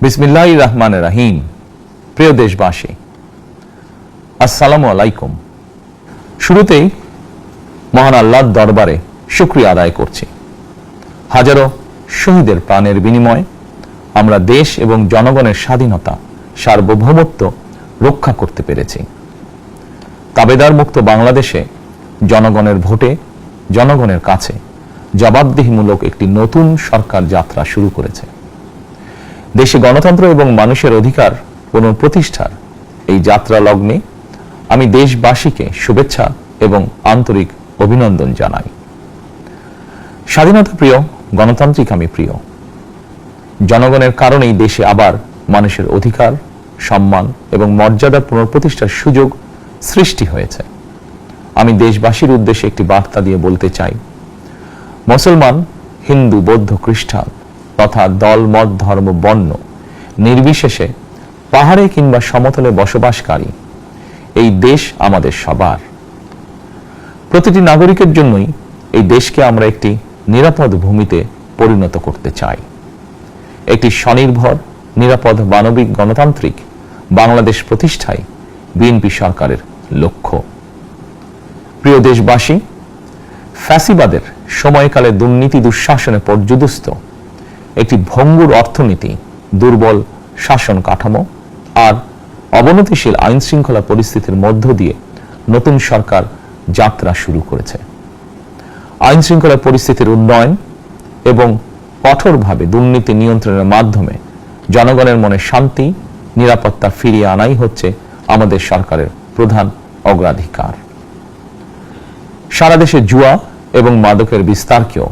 বিসমিল্লাহির রহমানির রহিম। প্রিয় দেশবাসী, আসসালামু আলাইকুম। শুরুতেই মহান আল্লাহর দরবারে শুকরিয়া আদায় করছি। হাজারো শহীদের প্রাণের বিনিময়ে আমরা দেশ এবং জনগণের স্বাধীনতা, সার্বভৌমত্ব রক্ষা করতে পেরেছি। তাবেদার মুক্ত বাংলাদেশে জনগণের ভোটে জনগণের কাছে জবাবদিহিমূলক একটি নতুন সরকার যাত্রা শুরু করেছে। দেশে গণতন্ত্র এবং মানুষের অধিকার পুনঃপ্রতিষ্ঠার এই যাত্রা লগ্নে আমি দেশবাসীকে শুভেচ্ছা এবং আন্তরিক অভিনন্দন জানাই। স্বাধীনতা প্রিয়, গণতান্ত্রিক আমি প্রিয়। জনগণের কারণেই দেশে আবার মানুষের অধিকার, সম্মান এবং মর্যাদা পুনঃপ্রতিষ্ঠার সুযোগ সৃষ্টি হয়েছে। আমি দেশবাসীর উদ্দেশ্যে একটি বার্তা দিয়ে বলতে চাই, মুসলমান, হিন্দু, বৌদ্ধ, খ্রিস্টান তথা দল, মত, ধর্ম, বর্ণ নির্বিশেষে পাহাড়ে কিংবা সমতলে বসবাসকারী এই দেশ আমাদের সবার। প্রতিটি নাগরিকের জন্যই এই দেশকে আমরা একটি নিরাপদ ভূমিতে পরিণত করতে চাই। একটি স্বনির্ভর, নিরাপদ, মানবিক, গণতান্ত্রিক বাংলাদেশ প্রতিষ্ঠাই বিএনপি সরকারের লক্ষ্য। প্রিয় দেশবাসী, ফ্যাসিবাদের সময়কালে দুর্নীতি, দুঃশাসনে পর্যুদস্ত একটি ভঙ্গুর অর্থনীতি, দুর্বল শাসন কাঠামো আর অবনতিশীল আইন শৃঙ্খলা পরিস্থিতির মধ্য দিয়ে নতুন সরকার যাত্রা শুরু করেছে। আইন শৃঙ্খলা পরিস্থিতির উন্নয়ন এবং কঠোরভাবে দুর্নীতি নিয়ন্ত্রণের মাধ্যমে জনগণের মনে শান্তি, নিরাপত্তা ফিরিয়ে আনাই হচ্ছে আমাদের সরকারের প্রধান অগ্রাধিকার। সারা দেশে জুয়া এবং মাদকের বিস্তারকেও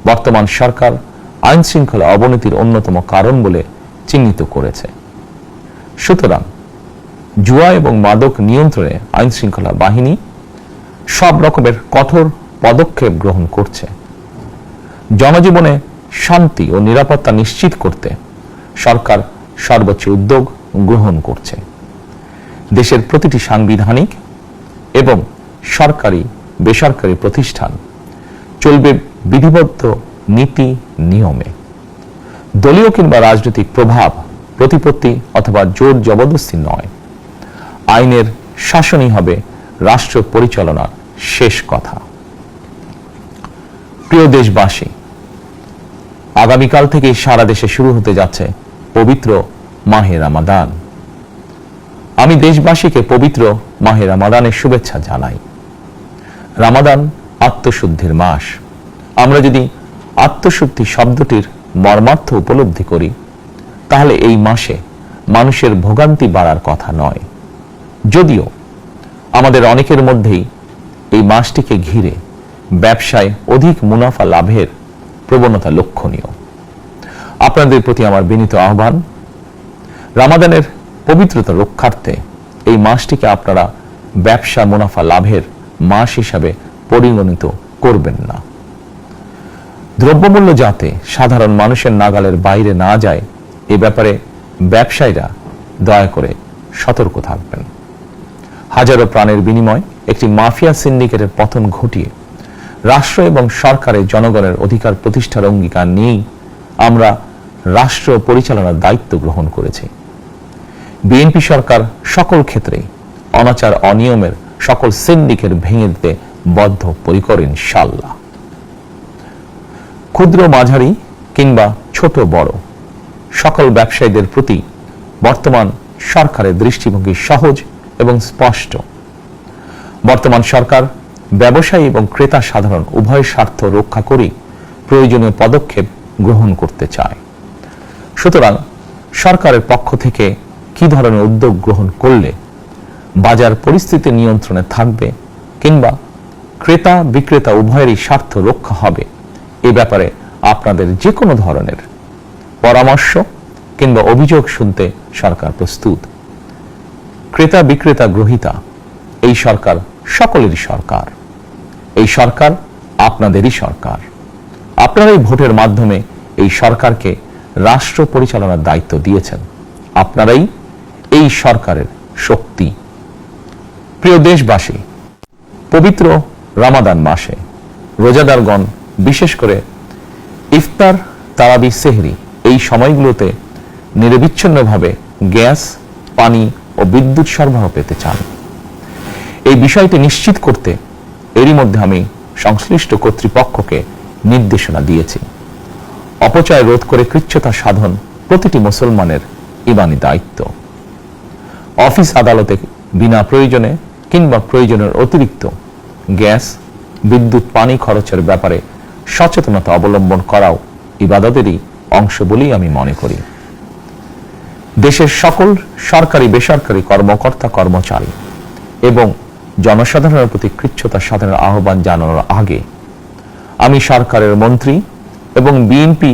বর্তমান সরকার আইন শৃঙ্খলা অবনতির অন্যতম কারণ বলে চিহ্নিত করেছে। সুতরাং জুয়া এবং মাদক নিয়ন্ত্রণে আইন শৃঙ্খলা বাহিনী সব রকমের কঠোর পদক্ষেপ গ্রহণ করছে। জনজীবনে শান্তি ও নিরাপত্তা নিশ্চিত করতে সরকার সর্বোচ্চ উদ্যোগ গ্রহণ করছে। দেশের প্রতিটি সাংবিধানিক এবং সরকারি, বেসরকারি প্রতিষ্ঠান চলবে বিধিবদ্ধ নীতি নিয়মে। দলীয় কিংবা রাজনৈতিক প্রভাব, প্রতিপত্তি অথবা জোর জবরদস্তি নয়। আইনের শাসনই হবে রাষ্ট্র পরিচালনার শেষ কথা। প্রিয় দেশবাসী, আগামীকাল থেকে সারা দেশে শুরু হতে যাচ্ছে পবিত্র মাহে রমাদান। আমি দেশবাসীকে পবিত্র মাহে রমাদানের শুভেচ্ছা জানাই। রমাদান আত্মশুদ্ধির মাস। আমরা যদি আত্মশুদ্ধি শব্দটির মর্মার্থ উপলব্ধি করি, তাহলে এই মাসে মানুষের ভোগান্তি বাড়ার কথা নয়। যদিও আমাদের অনেকের মধ্যেই এই মাসটিকে ঘিরে ব্যবসায় অধিক মুনাফা লাভের প্রবণতা লক্ষণীয়। আপনাদের প্রতি আমার বিনীত আহ্বান, রমাদানের পবিত্রতা রক্ষার্থে এই মাসটিকে আপনারা ব্যবসা মুনাফা লাভের মাস হিসাবে পরিগণিত করবেন না। দ্রব্যমূল্য যাতে সাধারণ মানুষের নাগালের বাইরে না যায়, এ ব্যাপারে ব্যবসায়ীরা দয়া করে সতর্ক থাকবেন। হাজারো প্রাণের বিনিময় একটি মাফিয়া সিন্ডিকেটের পতন ঘটিয়ে রাষ্ট্র এবং সরকারের জনগণের অধিকার প্রতিষ্ঠার অঙ্গীকার নিয়েই আমরা রাষ্ট্র পরিচালনার দায়িত্ব গ্রহণ করেছি। বিএনপি সরকার সকল ক্ষেত্রে অনাচার, অনিয়মের সকল সিন্ডিকেট ভেঙে দিতে বদ্ধপরিকর ইনশাআল্লাহ। ক্ষুদ্র, মাঝারি কিংবা ছোট বড় সকল ব্যবসায়ীদের প্রতি বর্তমান সরকারের দৃষ্টিভঙ্গি সহজ এবং স্পষ্ট। বর্তমান সরকার ব্যবসায়ী এবং ক্রেতা সাধারণ উভয় স্বার্থ রক্ষা করে প্রয়োজনীয় পদক্ষেপ গ্রহণ করতে চায়। সুতরাং সরকারের পক্ষ থেকে কি ধরনের উদ্যোগ গ্রহণ করলে বাজার পরিস্থিতি নিয়ন্ত্রণে থাকবে কিংবা ক্রেতা বিক্রেতা উভয়েরই স্বার্থ রক্ষা হবে, এ ব্যাপারে আপনাদের যে কোনো ধরনের পরামর্শ কিংবা অভিযোগ শুনতে সরকার প্রস্তুত। ক্রেতা বিক্রেতা গ্রহীতা এই সরকার সকলেরই সরকার। এই সরকার আপনাদেরই সরকার। আপনারাই ভোটের মাধ্যমে এই সরকারকে রাষ্ট্র পরিচালনার দায়িত্ব দিয়েছেন। আপনারাই এই সরকারের শক্তি। প্রিয় দেশবাসী, পবিত্র রমাদান মাসে রোজাদারগণ বিশেষ করে ইফতার, তারাবি, সেহরি এই সময়গুলোতে নিরবিচ্ছিন্নভাবে গ্যাস, পানি ও বিদ্যুৎ সরবরাহ পেতে চান। এই বিষয়টি নিশ্চিত করতে এরই মধ্যে আমি সংশ্লিষ্ট কর্তৃপক্ষকে নির্দেশনা দিয়েছি। অপচয় রোধ করে কৃচ্ছ্রতা সাধন প্রতিটি মুসলমানের ইমানি দায়িত্ব। অফিস আদালতে বিনা প্রয়োজনে কিংবা প্রয়োজনের অতিরিক্ত গ্যাস, বিদ্যুৎ, পানি খরচের ব্যাপারে সচেতনতা অবলম্বন করাও ইবাদতেরই অংশ বলেই আমি মনে করি। দেশের সকল সরকারি বেসরকারি কর্মকর্তা কর্মচারী এবং জনসাধারণের প্রতি কৃচ্ছ্রতা সাধনের আহ্বান জানানোর আগে আমি সরকারের মন্ত্রী এবং বিএনপি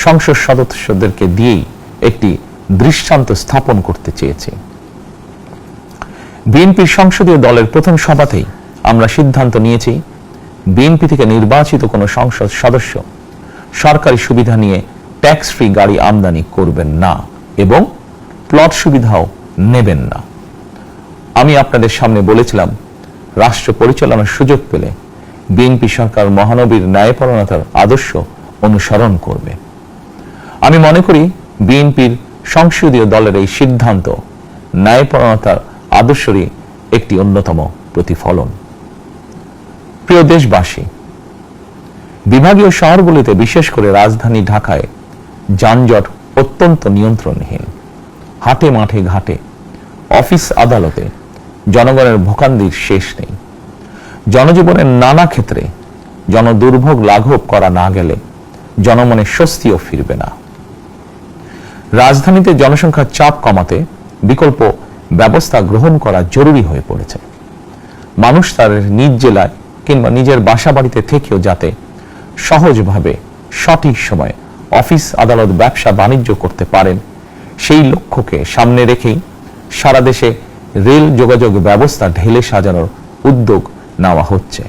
সংসদ সদস্যদেরকে দিয়েই একটি দৃষ্টান্ত স্থাপন করতে চেয়েছি। বিএনপির সংসদীয় দলের প্রথম সভাতেই আমরা সিদ্ধান্ত নিয়েছি, বিএনপি থেকে নির্বাচিত কোনো সংসদ সদস্য সরকারি সুবিধা নিয়ে ট্যাক্স ফ্রি গাড়ি আমদানি করবেন না এবং প্লট সুবিধাও নেবেন না। আমি আপনাদের সামনে বলেছিলাম, রাষ্ট্র পরিচালনার সুযোগ পেলে বিএনপি সরকার মহানবীর ন্যায়পরায়ণতার আদর্শ অনুসরণ করবে। আমি মনে করি বিএনপির সংসদীয় দলের এই সিদ্ধান্ত ন্যায়পরায়ণতার আদর্শেরই একটি অন্যতম প্রতিফলন। প্রিয় দেশবাসী, বিভাগীয় শহরগুলিতে বিশেষ করে রাজধানী ঢাকায় যানজট অত্যন্ত নিয়ন্ত্রণহীন। হাটে মাঠে ঘাটে, অফিস আদালতে জনগণের ভোগান্তির শেষ নেই। জনজীবনের নানা ক্ষেত্রে জনদুর্ভোগ লাঘব করা না গেলে জনমনে স্বস্তিও ফিরবে না। রাজধানীতে জনসংখ্যার চাপ কমাতে বিকল্প ব্যবস্থা গ্রহণ করা জরুরি হয়ে পড়েছে। মানুষ তার নিজ জেলায় কিংবা নিজের বাসা বাড়িতে থেকেও যাতে সহজভাবে সঠিক সময়ে অফিস আদালত ব্যবসা বাণিজ্য করতে পারেন, সেই লক্ষ্যকে সামনে রেখেই সারা দেশে রেল যোগাযোগ ব্যবস্থা ঢেলে সাজানোর উদ্যোগ নেওয়া হচ্ছে।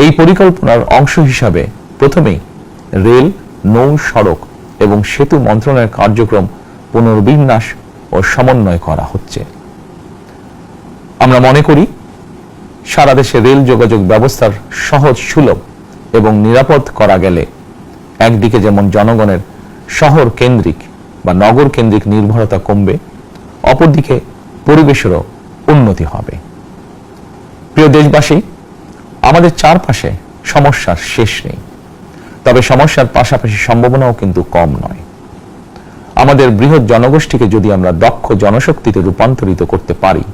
এই পরিকল্পনার অংশ হিসাবে প্রথমেই রেল, নৌ, সড়ক এবং সেতু মন্ত্রণালয়ের কার্যক্রম পুনর্বিন্যাস ও সমন্বয় করা হচ্ছে। আমরা মনে করি সারা দেশে রেল যোগাযোগ ব্যবস্থার সহজ, সুলভ এবং নিরাপদ করা গেলে একদিকে যেমন জনগণের শহর কেন্দ্রিক বা নগর কেন্দ্রিক নির্ভরতা কমবে, অপরদিকে পরিবেশেরও উন্নতি হবে। প্রিয় দেশবাসী, আমাদের চারপাশে সমস্যার শেষ নেই, তবে সমস্যার পাশাপাশি সম্ভাবনাও কিন্তু কম নয়। আমাদের বৃহৎ জনগোষ্ঠীকে যদি আমরা দক্ষ জনশক্তিতে রূপান্তরিত করতে পারি,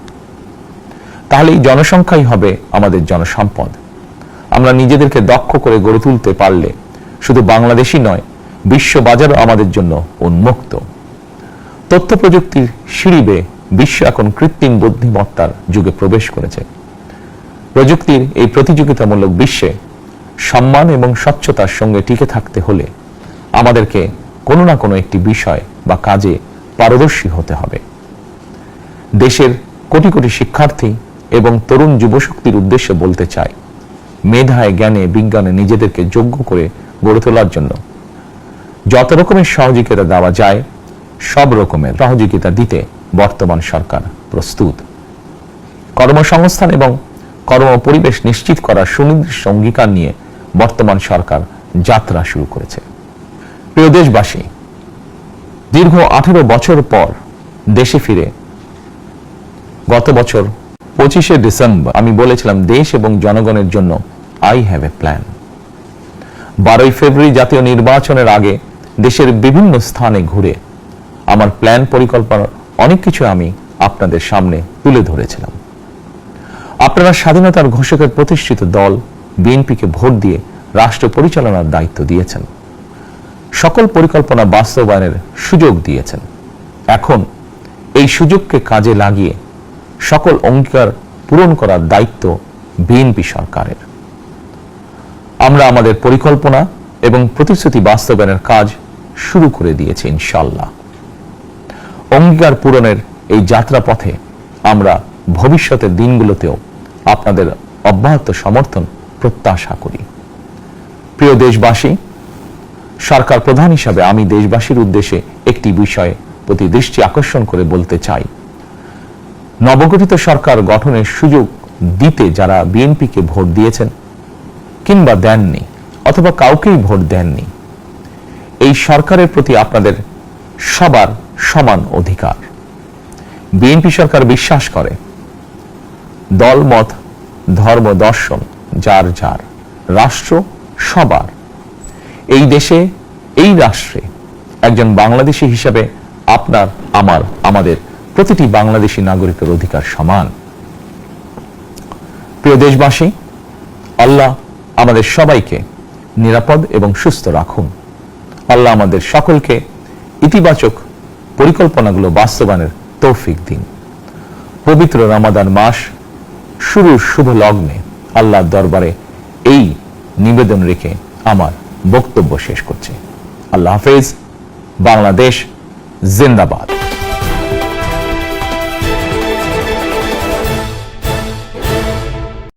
তাহলে এই জনসংখ্যাই হবে আমাদের জনসম্পদ। আমরা নিজেদেরকে দক্ষ করে গড়ে তুলতে পারলে শুধু বাংলাদেশই নয়, বিশ্ব বাজারও আমাদের জন্য উন্মুক্ত। তথ্য প্রযুক্তির সিঁড়ি বেয়ে বিশ্ব এখন কৃত্রিম বুদ্ধিমত্তার যুগে প্রবেশ করেছে। প্রযুক্তির এই প্রতিযোগিতামূলক বিশ্বে সম্মান এবং স্বচ্ছতার সঙ্গে টিকে থাকতে হলে আমাদেরকে কোনো না কোনো একটি বিষয় বা কাজে পারদর্শী হতে হবে। দেশের কোটি কোটি শিক্ষার্থী এবং তরুণ যুবশক্তির উদ্দেশ্যে বলতে চাই, মেধায়, জ্ঞানে, বিজ্ঞানে নিজেদেরকে যোগ্য করে গড়ে তোলার জন্য যত রকমের সহযোগিতা দেওয়া যায় সব রকমের সহযোগিতা দিতে বর্তমান সরকার প্রস্তুত। কর্মসংস্থান এবং কর্ম পরিবেশ নিশ্চিত করার সুনির্দিষ্ট অঙ্গীকার নিয়ে বর্তমান সরকার যাত্রা শুরু করেছে। প্রিয় দেশবাসী, দীর্ঘ 18 বছর পর দেশে ফিরে গত বছর 25শে ডিসেম্বর আমি বলেছিলাম, দেশ এবং জনগণের জন্য আই হ্যাভ এ প্ল্যান। 12ই ফেব্রুয়ারি জাতীয় নির্বাচনের আগে দেশের বিভিন্ন স্থানে ঘুরে আমার প্ল্যান পরিকল্পনার অনেক কিছু আমি আপনাদের সামনে তুলে ধরেছিলাম। আপনারা স্বাধীনতার ঘোষকের প্রতিষ্ঠিত দল বিএনপিকে ভোট দিয়ে রাষ্ট্র পরিচালনার দায়িত্ব দিয়েছেন, সকল পরিকল্পনা বাস্তবায়নের সুযোগ দিয়েছেন। এখন এই সুযোগকে কাজে লাগিয়ে সকল অঙ্গীকার পূরণ করার দায়িত্ব বিএনপি সরকারের। আমরা আমাদের পরিকল্পনা এবং প্রতিশ্রুতি বাস্তবায়নের কাজ শুরু করে দিয়েছি ইনশাআল্লাহ। অঙ্গীকার পূরণের এই যাত্রা পথে আমরা ভবিষ্যতের দিনগুলোতেও আপনাদের অব্যাহত সমর্থন প্রত্যাশা করি। প্রিয় দেশবাসী, সরকার প্রধান হিসাবে আমি দেশবাসীর উদ্দেশ্যে একটি বিষয়ে প্রতি দৃষ্টি আকর্ষণ করে বলতে চাই। নবগঠিত সরকার গঠনের সুযোগ দিতে যারা বিএনপিকে ভোট দিয়েছেন কিংবা দেননি অথবা কাউকেই ভোট দেননি, এই সরকারের প্রতি আপনাদের সবার সমান অধিকার। বিএনপি সরকার বিশ্বাস করে দল, মত, ধর্ম, দর্শন যার যার, রাষ্ট্র সবার। এই দেশে, এই রাষ্ট্রে একজন বাংলাদেশী হিসাবে আপনার, আমার, আমাদের প্রতিটি বাংলাদেশী নাগরিকের অধিকার সমান। প্রিয় দেশবাসী, আল্লাহ আমাদের সবাইকে নিরাপদ এবং সুস্থ রাখুন। আল্লাহ আমাদের সকলকে ইতিবাচক পরিকল্পনাগুলো বাস্তবায়নের তৌফিক দিন। পবিত্র রমাদান মাস শুরুর শুভ লগ্নে আল্লাহর দরবারে এই নিবেদন রেখে আমার বক্তব্য শেষ করছি। আল্লাহ হাফেজ। বাংলাদেশ জিন্দাবাদ।